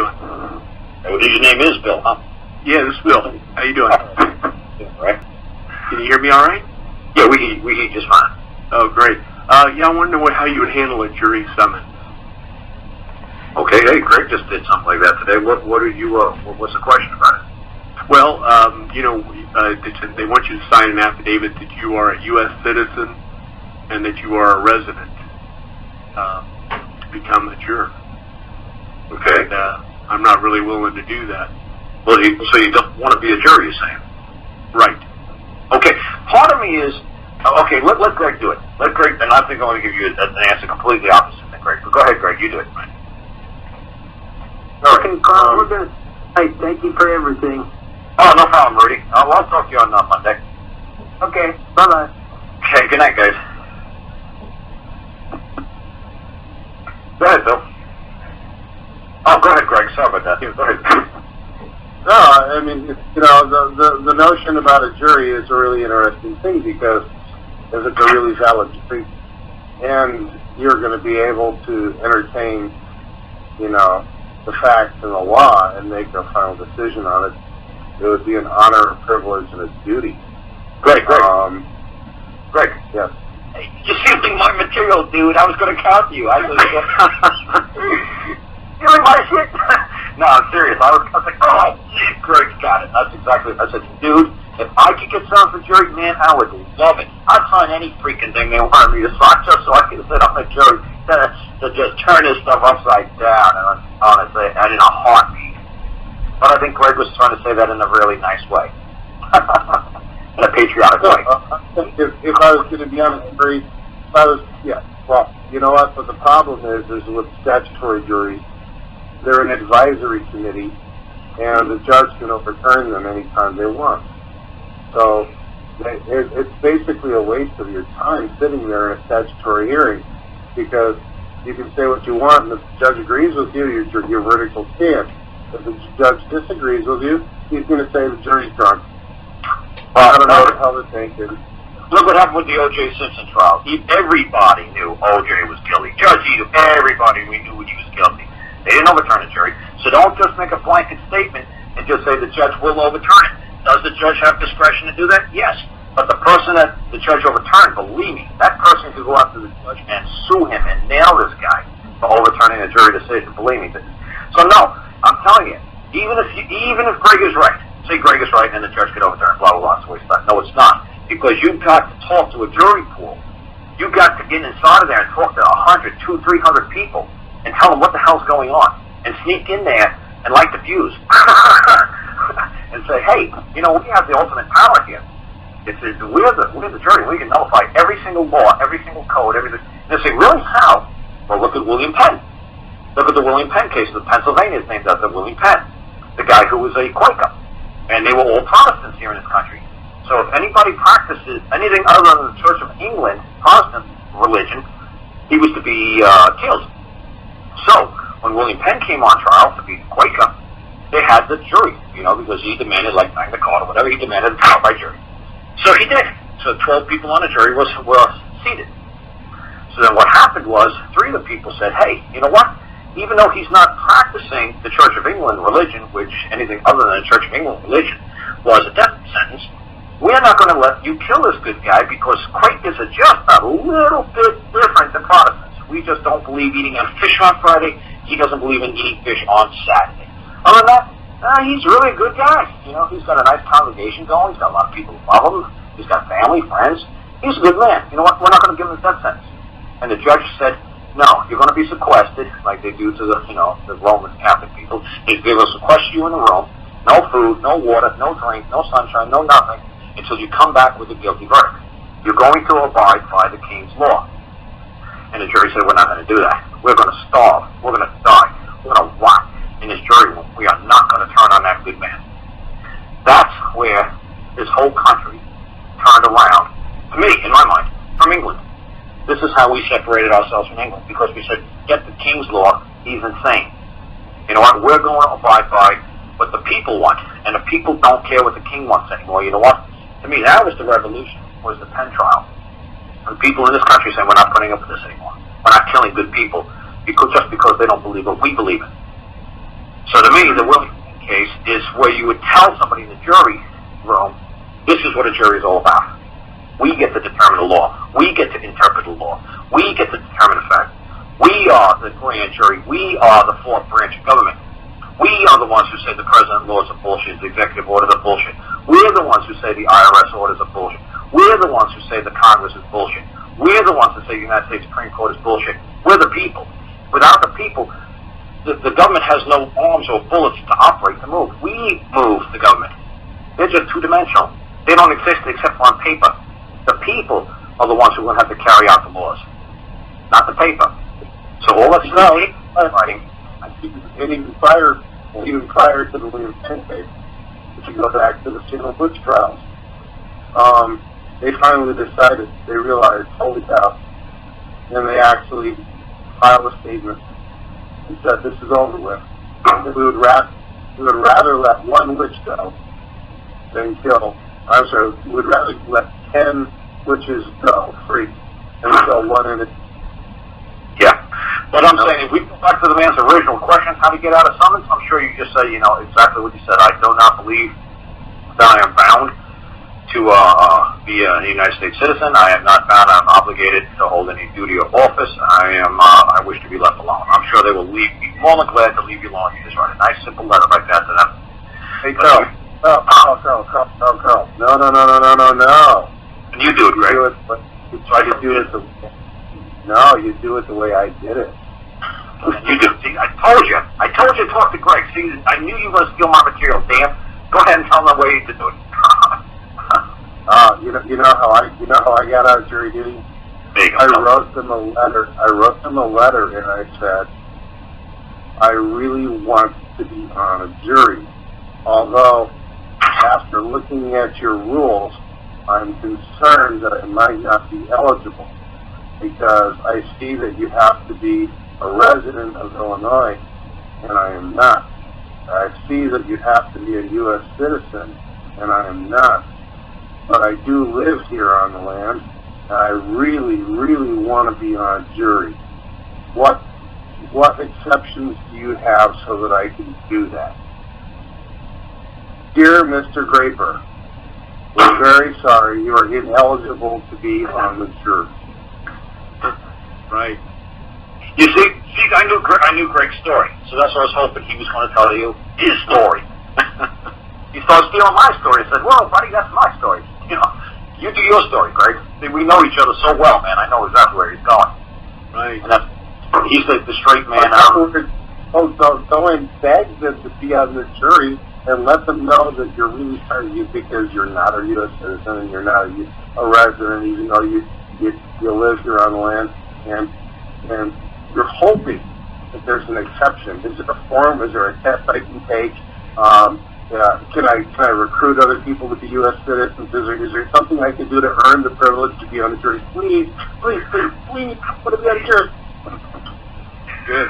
doing? Well, your name is Bill, huh? Yeah, this is Bill. How you doing? Right. Can you hear me all right? Yeah, we hear you just fine. Oh, great. Yeah, I want to know how you would handle a jury summons. Okay, hey, Greg just did something like that today. What are you, what's the question about it? Well, they want you to sign an affidavit that you are a U.S. citizen and that you are a resident to become a juror. Okay. And, I'm not really willing to do that. Well, so you don't want to be a juror, you're saying? Right. Okay. Part of me is, okay, let Greg do it. Let Greg, and I think I'm going to give you an answer completely opposite than Greg. But go ahead, Greg, you do it. Right. All right. Karl, we're going to say thank you for everything. Oh, no problem, Rudy. I'll talk to you on Monday. Okay. Bye-bye. Okay, good night, guys. Go ahead, Bill. Oh, go ahead, Greg. Sorry about that. Go ahead. No, I mean, the notion about a jury is a really interesting thing because if it's a really valid jury and you're going to be able to entertain, the facts and the law and make a final decision on it, it would be an honor, a privilege, and a duty. Greg. Greg. Yes. Hey, you're stealing my material, dude. I was going to count you. Stealing my shit? No, I'm serious. I was like, oh, Greg's got it. That's exactly what I said. Dude, if I could get signed for jury, man, I would love it. I'd sign any freaking thing they wanted me to sign just so I could sit on the jury to just turn this stuff upside down, and honestly, and in a heartbeat. But I think Greg was trying to say that in a really nice way. In a patriotic way. If I was going to be on a jury, well, you know what? But the problem is with statutory juries, they're an advisory committee, and the judge can overturn them anytime they want. So it's basically a waste of your time sitting there in a statutory hearing, because you can say what you want, and if the judge agrees with you, your verdict will stand. If the judge disagrees with you, he's going to say the jury's drunk. I don't know what the hell they're thinking. Look what happened with the O.J. Simpson trial. Everybody knew O.J. was guilty. Judge Edom, everybody knew he was guilty. They didn't overturn the jury. So don't just make a blanket statement and just say the judge will overturn it. Does the judge have discretion to do that? Yes. But the person that the judge overturned, believe me, that person could go after the judge and sue him and nail this guy for overturning a jury decision. Believe me. So no, I'm telling you, even if Greg is right, say Greg is right and the judge could overturn, blah, blah, blah, so it's not. No, it's not. Because you've got to talk to a jury pool. You've got to get inside of there and talk to 100, 200, 300 people and tell them what the hell's going on, and sneak in there and light the fuse and say, hey, we have the ultimate power here. We're the jury. We can nullify every single law, every single code, everything. And they say, really? How? Well, look at William Penn. Look at the William Penn case. The Pennsylvania is named after William Penn, the guy who was a Quaker, and they were all Protestants here in this country. So if anybody practices anything other than the Church of England, Protestant religion, he was to be killed. So, when William Penn came on trial to be Quaker, they had the jury, because he demanded, like Magna Carta, whatever, he demanded a trial by jury. So he did. So 12 people on the jury were seated. So then what happened was, 3 of the people said, hey, you know what? Even though he's not practicing the Church of England religion, which anything other than the Church of England religion was a death sentence, we're not going to let you kill this good guy because Quakers are just a little bit different than Protestants. We just don't believe eating fish on Friday. He doesn't believe in eating fish on Saturday. Other than that, he's really a good guy. He's got a nice congregation going. He's got a lot of people who love him. He's got family, friends. He's a good man. You know what? We're not going to give him a death sentence. And the judge said, no, you're going to be sequestered, like they do to the Roman Catholic people. They're going to sequester you in the room. No food, no water, no drink, no sunshine, no nothing, until you come back with a guilty verdict. You're going to abide by the king's law. And the jury said, we're not going to do that. We're going to starve. We're going to die. We're going to rot in this jury room. We are not going to turn on that good man. That's where this whole country turned around, to me, in my mind, from England. This is how we separated ourselves from England, because we said, get the king's law. He's insane. You know what? We're going to abide by what the people want, and the people don't care what the king wants anymore. You know what? To me, that was the revolution, was the Penn trial. And people in this country saying, we're not putting up with this anymore. We're not killing good people just because they don't believe what we believe in. So to me, the Willie case is where you would tell somebody in the jury room, this is what a jury is all about. We get to determine the law. We get to interpret the law. We get to determine the fact. We are the grand jury. We are the fourth branch of government. We are the ones who say the president laws are bullshit, the executive orders are bullshit. We're the ones who say the IRS orders are bullshit. We're the ones who say the Congress is bullshit. We're the ones who say the United States Supreme Court is bullshit. We're the people. Without the people, the government has no arms or bullets to operate, to move. We move the government. They're just two-dimensional. They don't exist except on paper. The people are the ones who are going to have to carry out the laws, not the paper. So all that's writing. And even prior to the William Penn case, if you go back to the Salem Witch trials, they finally decided, they realized, holy cow, and they actually filed a statement and said, this is over with. We would rather let one witch go than kill, we would rather let 10 witches go free and kill one in it. Yeah. But I'm saying, if we go back to the man's original question, how to get out of summons, I'm sure you just say, exactly what you said. I do not believe that I am bound to be a United States citizen. I am not bound. I'm obligated to hold any duty or office. I wish to be left alone. I'm sure they will be more than glad to leave you alone. You just write a nice, simple letter like that to them. Hey, Karl. Karl. No. And you do it, Greg. You do it the way I did it. You do. See, I told you to talk to Greg. See, I knew you were going to steal my material, damn. Go ahead and tell them the way to do it. You know how I got out of jury duty? I wrote them a letter and I said, I really want to be on a jury. Although, after looking at your rules, I'm concerned that I might not be eligible, because I see that you have to be a resident of Illinois, and I am not. I see that you have to be a U.S. citizen, and I am not. But I do live here on the land, and I really, really want to be on a jury. What exceptions do you have so that I can do that? Dear Mr. Graper, we're very sorry you are ineligible to be on the jury. Right. You see, I knew Greg's story, so that's what I was hoping he was going to tell you his story. He started stealing my story and said, well, buddy, that's my story. You do your story, Greg. We know each other so well, man. I know exactly where he's going. Right. And he's the straight man out. Go and beg them to be on the jury and let them know that you're really sorry because you're not a U.S. citizen and you're not a resident, even though you live here on the land, and you're hoping that there's an exception. Is there a form? Is there a test I can take? Can I recruit other people to be U.S. citizens? Is there something I can do to earn the privilege to be on the jury? Please, put me on the jury. Good.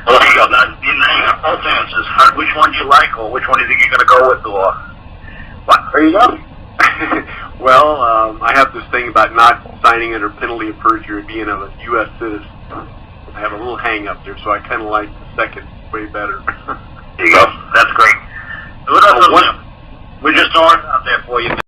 Well, there you go. Now, you have both answers. Which one do you like, or which one do you think you're going to go with, or what? There you go. Well, I have this thing about not signing under penalty of perjury being a U.S. citizen. I have a little hang up there, so I kind of like the second way better. There you go. That's great. We're just throwing it out there for you.